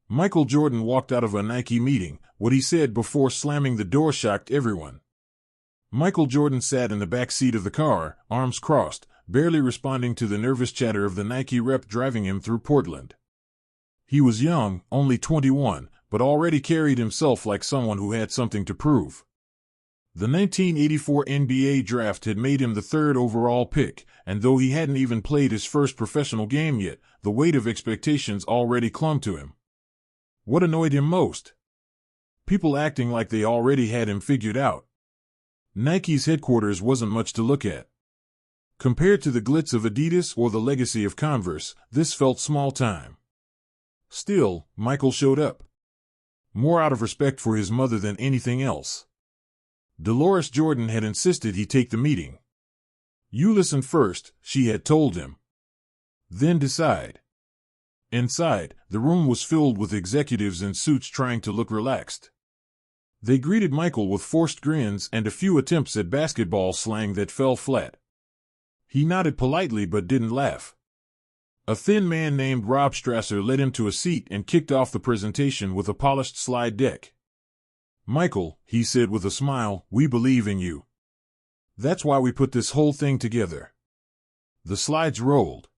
Michael Jordan walked out of a Nike meeting. What he said before slamming the door shocked everyone. Michael Jordan sat in the back seat of the car, arms crossed, barely responding to the nervous chatter of the Nike rep driving him through Portland. He was young, only 21, but already carried himself like someone who had something to prove. The 1984 NBA draft had made him the third overall pick, and though he hadn't even played his first professional game yet, the weight of expectations already clung to him. What annoyed him most? People acting like they already had him figured out. Nike's headquarters wasn't much to look at. Compared to the glitz of Adidas or the legacy of Converse, this felt small time. Still, Michael showed up. More out of respect for his mother than anything else. Dolores Jordan had insisted he take the meeting. "You listen first," she had told him. "Then decide." Inside, the room was filled with executives in suits trying to look relaxed. They greeted Michael with forced grins and a few attempts at basketball slang that fell flat. He nodded politely but didn't laugh. A thin man named Rob Strasser led him to a seat and kicked off the presentation with a polished slide deck. "Michael," he said with a smile, "we believe in you. That's why we put this whole thing together." The slides rolled.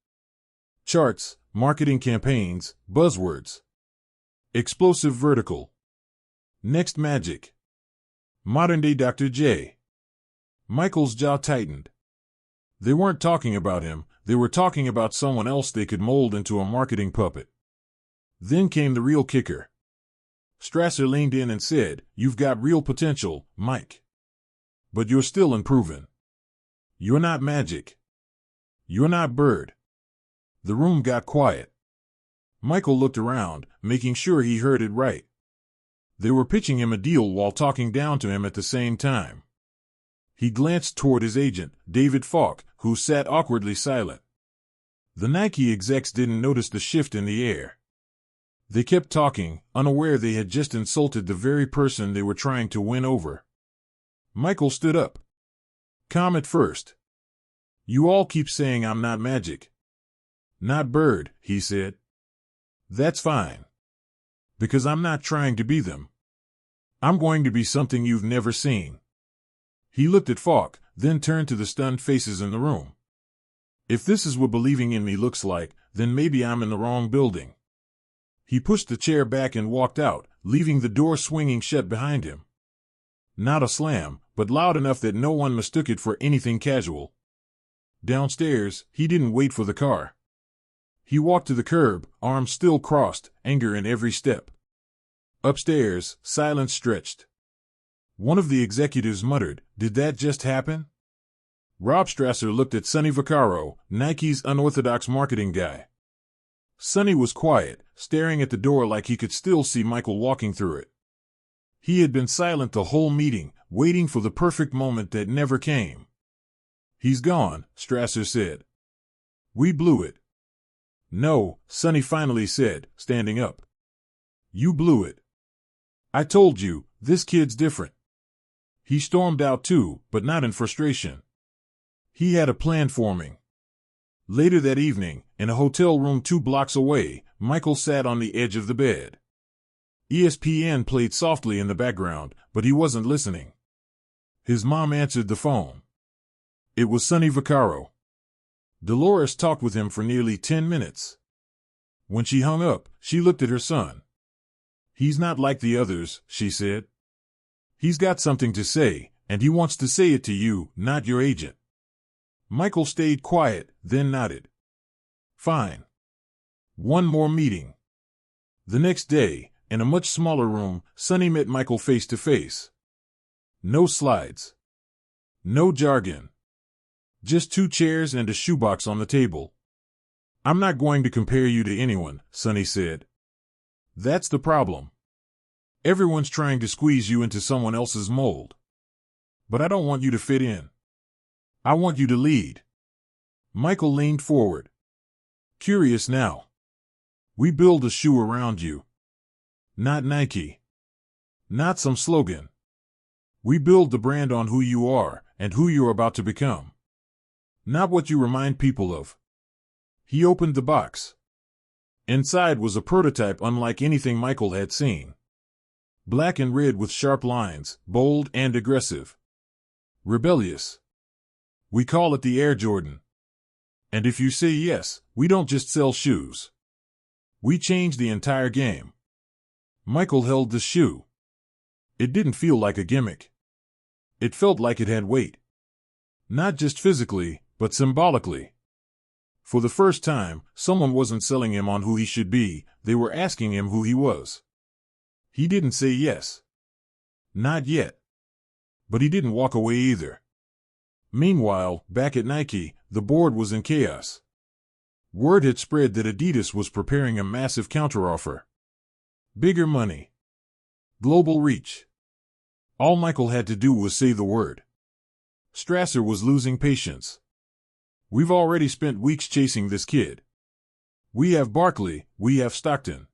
Charts, marketing campaigns, buzzwords. Explosive vertical. Next magic. Modern-day Dr. J. Michael's jaw tightened. They weren't talking about him, they were talking about someone else they could mold into a marketing puppet. Then came the real kicker. Strasser leaned in and said, "You've got real potential, Mike. But you're still unproven. You're not Magic. You're not Bird." The room got quiet. Michael looked around, making sure he heard it right. They were pitching him a deal while talking down to him at the same time. He glanced toward his agent, David Falk, who sat awkwardly silent. The Nike execs didn't notice the shift in the air. They kept talking, unaware they had just insulted the very person they were trying to win over. Michael stood up. "Calm at first. You all keep saying I'm not Magic. Not Bird," he said. "That's fine. Because I'm not trying to be them. I'm going to be something you've never seen." He looked at Falk, then turned to the stunned faces in the room. "If this is what believing in me looks like, then maybe I'm in the wrong building." He pushed the chair back and walked out, leaving the door swinging shut behind him. Not a slam, but loud enough that no one mistook it for anything casual. Downstairs, he didn't wait for the car. He walked to the curb, arms still crossed, anger in every step. Upstairs, silence stretched. One of the executives muttered, "Did that just happen?" Rob Strasser looked at Sonny Vaccaro, Nike's unorthodox marketing guy. Sonny was quiet, staring at the door like he could still see Michael walking through it. He had been silent the whole meeting, waiting for the perfect moment that never came. "He's gone," Strasser said. "We blew it." "No," Sonny finally said, standing up. "You blew it. I told you, this kid's different." He stormed out too, but not in frustration. He had a plan forming. Later that evening, in a hotel room 2 blocks away, Michael sat on the edge of the bed. ESPN played softly in the background, but he wasn't listening. His mom answered the phone. It was Sonny Vaccaro. Dolores talked with him for nearly 10 minutes. When she hung up, she looked at her son. "He's not like the others," she said. "He's got something to say, and he wants to say it to you, not your agent." Michael stayed quiet, then nodded. "Fine. One more meeting." The next day, in a much smaller room, Sonny met Michael face to face. No slides. No jargon. Just 2 chairs and a shoebox on the table. "I'm not going to compare you to anyone," Sonny said. "That's the problem. Everyone's trying to squeeze you into someone else's mold. But I don't want you to fit in. I want you to lead." Michael leaned forward. "Curious now. We build a shoe around you. Not Nike. Not some slogan. We build the brand on who you are and who you're about to become. Not what you remind people of." He opened the box. Inside was a prototype unlike anything Michael had seen. Black and red with sharp lines, bold and aggressive. Rebellious. We call it the Air Jordan. And if you say yes, we don't just sell shoes. We change the entire game. Michael held the shoe. It didn't feel like a gimmick. It felt like it had weight. Not just physically, but symbolically. For the first time, someone wasn't selling him on who he should be, they were asking him who he was. He didn't say yes. Not yet. But he didn't walk away either. Meanwhile, back at Nike, the board was in chaos. Word had spread that Adidas was preparing a massive counteroffer. Bigger money. Global reach. All Michael had to do was say the word. Strasser was losing patience. We've already spent weeks chasing this kid. We have Barkley, we have Stockton.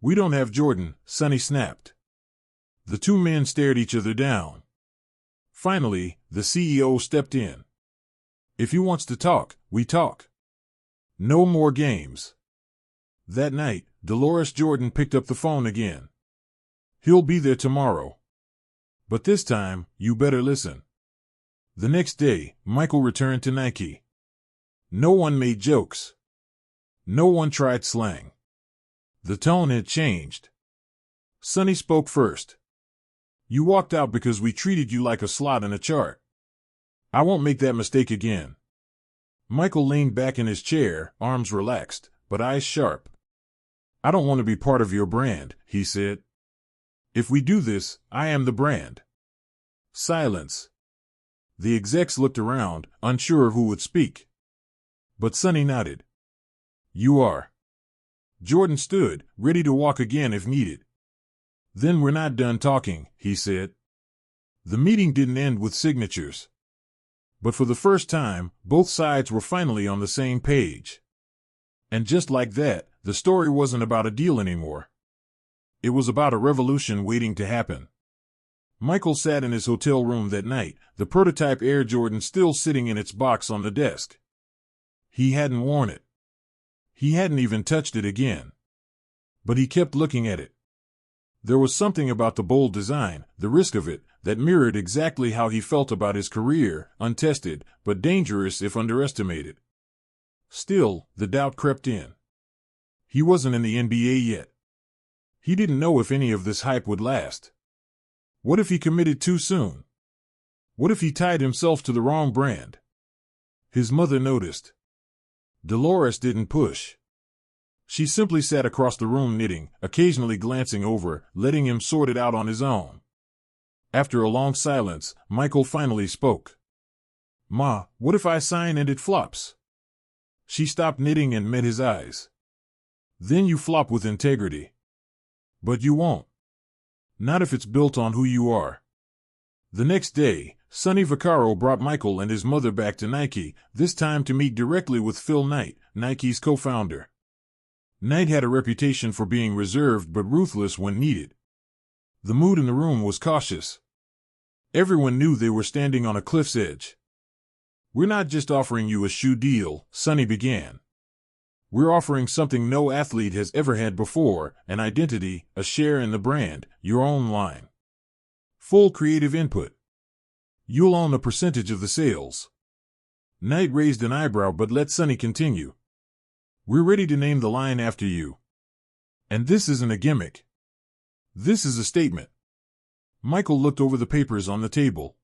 We don't have Jordan, Sonny snapped. The two men stared each other down. Finally, the CEO stepped in. If he wants to talk, we talk. No more games. That night, Dolores Jordan picked up the phone again. He'll be there tomorrow. But this time, you better listen. The next day, Michael returned to Nike. No one made jokes. No one tried slang. The tone had changed. Sonny spoke first. You walked out because we treated you like a slot in a chart. I won't make that mistake again. Michael leaned back in his chair, arms relaxed, but eyes sharp. I don't want to be part of your brand, he said. If we do this, I am the brand. Silence. The execs looked around, unsure of who would speak. But Sonny nodded. You are. Jordan stood, ready to walk again if needed. Then we're not done talking, he said. The meeting didn't end with signatures. But for the first time, both sides were finally on the same page. And just like that, the story wasn't about a deal anymore. It was about a revolution waiting to happen. Michael sat in his hotel room that night, the prototype Air Jordan still sitting in its box on the desk. He hadn't worn it. He hadn't even touched it again. But he kept looking at it. There was something about the bold design, the risk of it, that mirrored exactly how he felt about his career, untested, but dangerous if underestimated. Still, the doubt crept in. He wasn't in the NBA yet. He didn't know if any of this hype would last. What if he committed too soon? What if he tied himself to the wrong brand? His mother noticed. Dolores didn't push. She simply sat across the room knitting, occasionally glancing over, letting him sort it out on his own. After a long silence, Michael finally spoke. Ma, what if I sign and it flops? She stopped knitting and met his eyes. Then you flop with integrity. But you won't. Not if it's built on who you are. The next day, Sonny Vaccaro brought Michael and his mother back to Nike, this time to meet directly with Phil Knight, Nike's co-founder. Knight had a reputation for being reserved but ruthless when needed. The mood in the room was cautious. Everyone knew they were standing on a cliff's edge. We're not just offering you a shoe deal, Sonny began. We're offering something no athlete has ever had before, an identity, a share in the brand, your own line. Full creative input. You'll own a percentage of the sales. Knight raised an eyebrow but let Sonny continue. We're ready to name the line after you. And this isn't a gimmick. This is a statement. Michael looked over the papers on the table.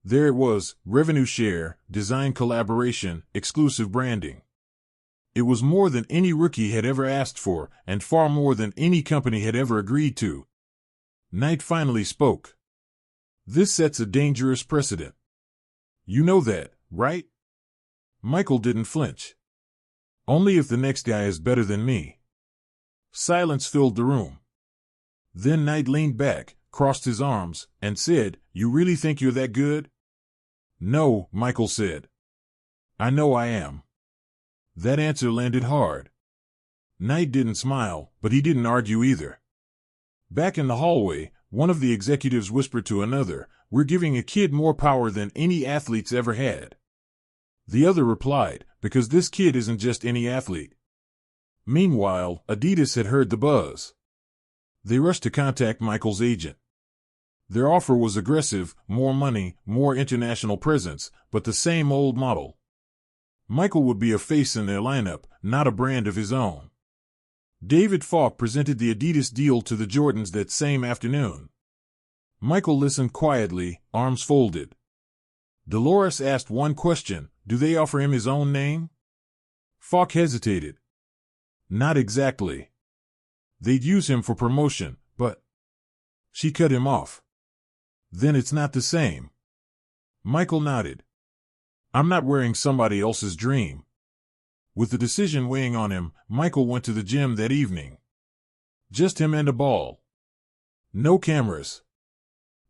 There it was, revenue share, design collaboration, exclusive branding. It was more than any rookie had ever asked for, and far more than any company had ever agreed to. Knight finally spoke. This sets a dangerous precedent. You know that, right? Michael didn't flinch. Only if the next guy is better than me. Silence filled the room. Then Knight leaned back, crossed his arms, and said, You really think you're that good? No, Michael said. I know I am. That answer landed hard. Knight didn't smile, but he didn't argue either. Back in the hallway, one of the executives whispered to another, We're giving a kid more power than any athlete's ever had. The other replied, Because this kid isn't just any athlete. Meanwhile, Adidas had heard the buzz. They rushed to contact Michael's agent. Their offer was aggressive: more money, more international presence, but the same old model. Michael would be a face in their lineup, not a brand of his own. David Falk presented the Adidas deal to the Jordans that same afternoon. Michael listened quietly, arms folded. Dolores asked one question: do they offer him his own name? Falk hesitated. Not exactly. They'd use him for promotion, but... She cut him off. Then it's not the same. Michael nodded. I'm not wearing somebody else's dream. With the decision weighing on him, Michael went to the gym that evening. Just him and a ball. No cameras.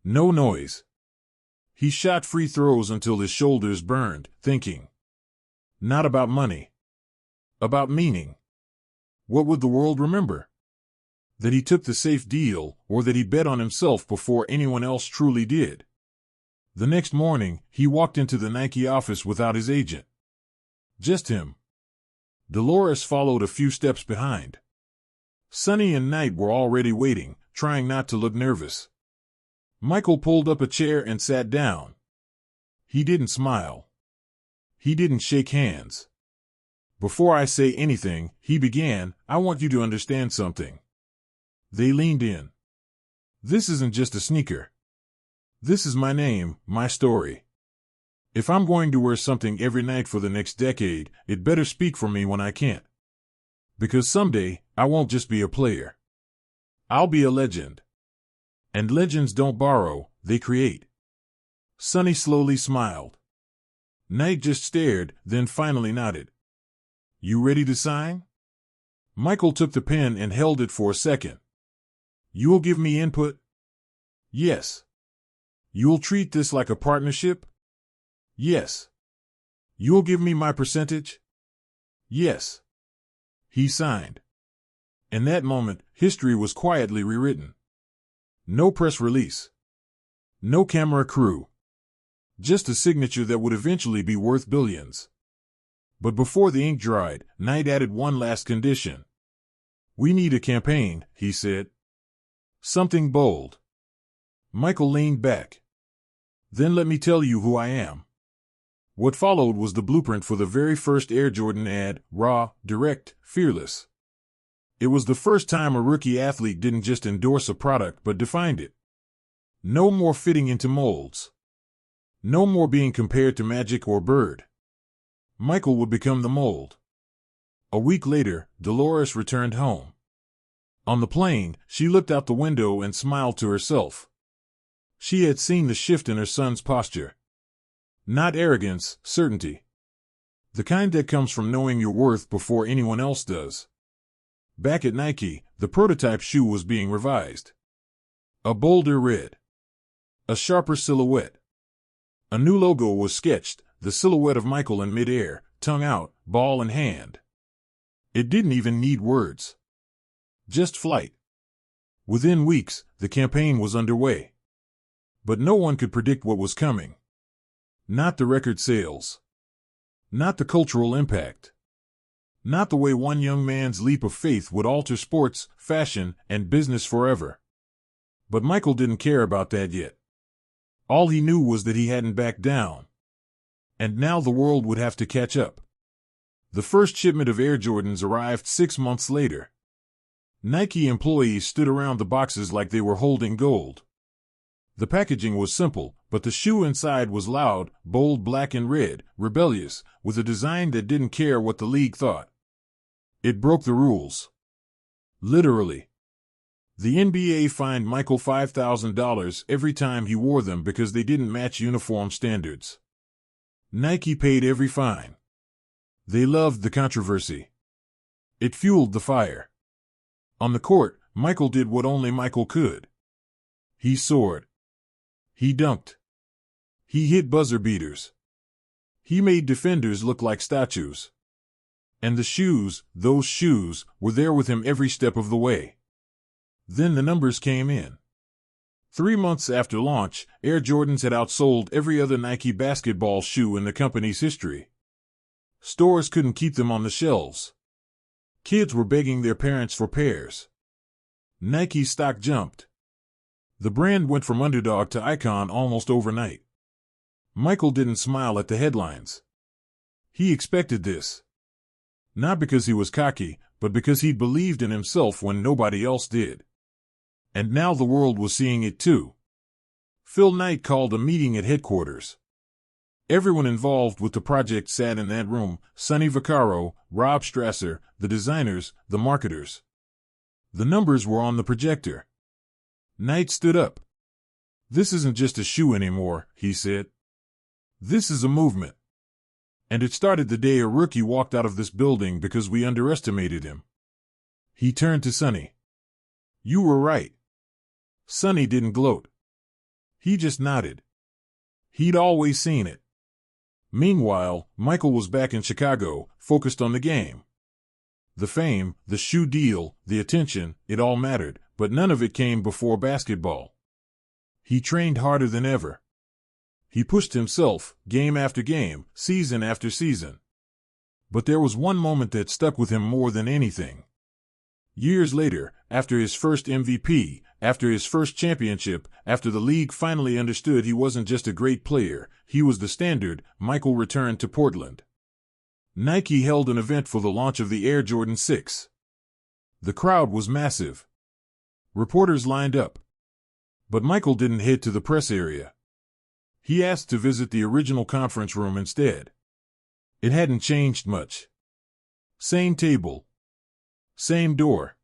No noise. He shot free throws until his shoulders burned, thinking. Not about money. About meaning. What would the world remember? That he took the safe deal, or that he bet on himself before anyone else truly did? The next morning, he walked into the Nike office without his agent. Just him. Dolores followed a few steps behind. Sonny and Knight were already waiting, trying not to look nervous. Michael pulled up a chair and sat down. He didn't smile. He didn't shake hands. Before I say anything, he began, I want you to understand something. They leaned in. This isn't just a sneaker. This is my name, my story. If I'm going to wear something every night for the next decade, it better speak for me when I can't. Because someday, I won't just be a player. I'll be a legend. And legends don't borrow, they create. Sonny slowly smiled. Knight just stared, then finally nodded. You ready to sign? Michael took the pen and held it for a second. You'll give me input? Yes. You'll treat this like a partnership? Yes. You'll give me my percentage? Yes. He signed. In that moment, history was quietly rewritten. No press release. No camera crew. Just a signature that would eventually be worth billions. But before the ink dried, Knight added one last condition. We need a campaign, he said. Something bold. Michael leaned back. Then let me tell you who I am. What followed was the blueprint for the very first Air Jordan ad, raw, direct, fearless. It was the first time a rookie athlete didn't just endorse a product but defined it. No more fitting into molds. No more being compared to Magic or Bird. Michael would become the mold. A week later, Dolores returned home. On the plane, she looked out the window and smiled to herself. She had seen the shift in her son's posture. Not arrogance, certainty. The kind that comes from knowing your worth before anyone else does. Back at Nike, the prototype shoe was being revised. A bolder red. A sharper silhouette. A new logo was sketched, the silhouette of Michael in midair, tongue out, ball in hand. It didn't even need words. Just flight. Within weeks, the campaign was underway. But no one could predict what was coming. Not the record sales. Not the cultural impact. Not the way one young man's leap of faith would alter sports, fashion, and business forever. But Michael didn't care about that yet. All he knew was that he hadn't backed down. And now the world would have to catch up. The first shipment of Air Jordans arrived 6 months later. Nike employees stood around the boxes like they were holding gold. The packaging was simple, but the shoe inside was loud, bold black and red, rebellious, with a design that didn't care what the league thought. It broke the rules. Literally. The NBA fined Michael $5,000 every time he wore them because they didn't match uniform standards. Nike paid every fine. They loved the controversy. It fueled the fire. On the court, Michael did what only Michael could. He soared. He dunked. He hit buzzer beaters. He made defenders look like statues. And the shoes, those shoes, were there with him every step of the way. Then the numbers came in. 3 months after launch, Air Jordans had outsold every other Nike basketball shoe in the company's history. Stores couldn't keep them on the shelves. Kids were begging their parents for pairs. Nike's stock jumped. The brand went from underdog to icon almost overnight. Michael didn't smile at the headlines. He expected this. Not because he was cocky, but because he believed in himself when nobody else did. And now the world was seeing it too. Phil Knight called a meeting at headquarters. Everyone involved with the project sat in that room: Sonny Vaccaro, Rob Strasser, the designers, the marketers. The numbers were on the projector. Knight stood up. "This isn't just a shoe anymore," he said. "This is a movement. And it started the day a rookie walked out of this building because we underestimated him." He turned to Sonny. "You were right." Sonny didn't gloat. He just nodded. He'd always seen it. Meanwhile, Michael was back in Chicago, focused on the game. The fame, the shoe deal, the attention, it all mattered, but none of it came before basketball. He trained harder than ever. He pushed himself, game after game, season after season. But there was one moment that stuck with him more than anything. Years later, after his first MVP, after his first championship, after the league finally understood he wasn't just a great player, he was the standard, Michael returned to Portland. Nike held an event for the launch of the Air Jordan 6. The crowd was massive. Reporters lined up. But Michael didn't head to the press area. He asked to visit the original conference room instead. It hadn't changed much. Same table. Same door.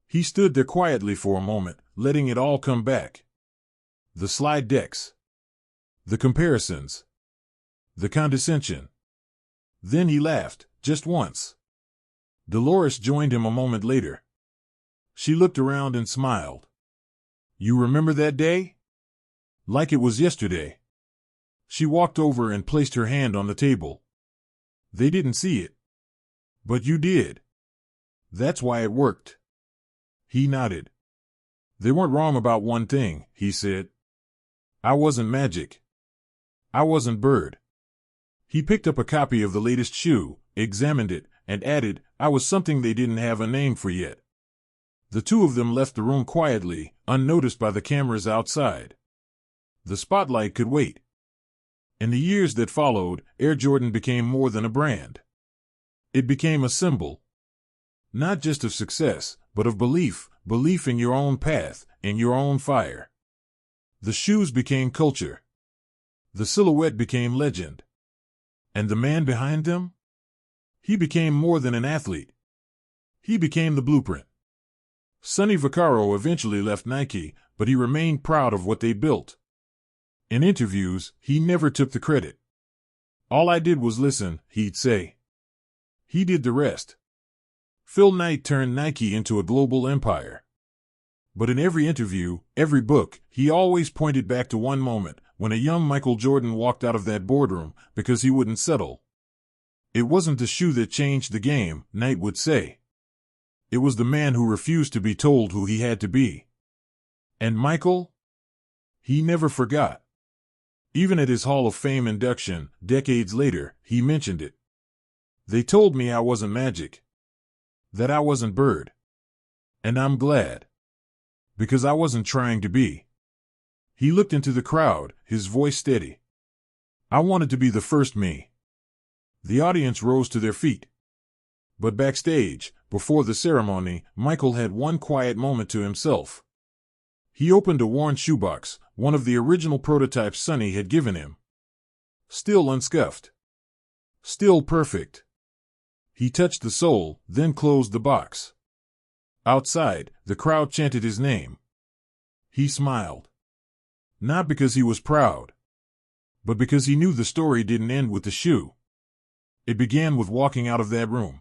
He stood there quietly for a moment, letting it all come back. The slide decks. The comparisons. The condescension. Then he laughed, just once. Dolores joined him a moment later. She looked around and smiled. "You remember that day?" "Like it was yesterday." She walked over and placed her hand on the table. "They didn't see it. But you did. That's why it worked." He nodded. "They weren't wrong about one thing," he said. "I wasn't Magic. I wasn't Bird." He picked up a copy of the latest shoe, examined it, and added, "I was something they didn't have a name for yet." The two of them left the room quietly, unnoticed by the cameras outside. The spotlight could wait. In the years that followed, Air Jordan became more than a brand. It became a symbol. Not just of success, but of belief in your own path, in your own fire. The shoes became culture. The silhouette became legend. And the man behind them? He became more than an athlete. He became the blueprint. Sonny Vaccaro eventually left Nike, but he remained proud of what they built. In interviews, he never took the credit. "All I did was listen," he'd say. He did the rest. Phil Knight turned Nike into a global empire. But in every interview, every book, he always pointed back to one moment, when a young Michael Jordan walked out of that boardroom, because he wouldn't settle. It wasn't the shoe that changed the game, Knight would say. It was the man who refused to be told who he had to be. And Michael? He never forgot. Even at his Hall of Fame induction, decades later, he mentioned it. "They told me I wasn't Magic. That I wasn't Bird. And I'm glad. Because I wasn't trying to be." He looked into the crowd, his voice steady. "I wanted to be the first me." The audience rose to their feet. But backstage, before the ceremony, Michael had one quiet moment to himself. He opened a worn shoebox, one of the original prototypes Sonny had given him. Still unscuffed. Still perfect. He touched the sole, then closed the box. Outside, the crowd chanted his name. He smiled. Not because he was proud, but because he knew the story didn't end with the shoe. It began with walking out of that room.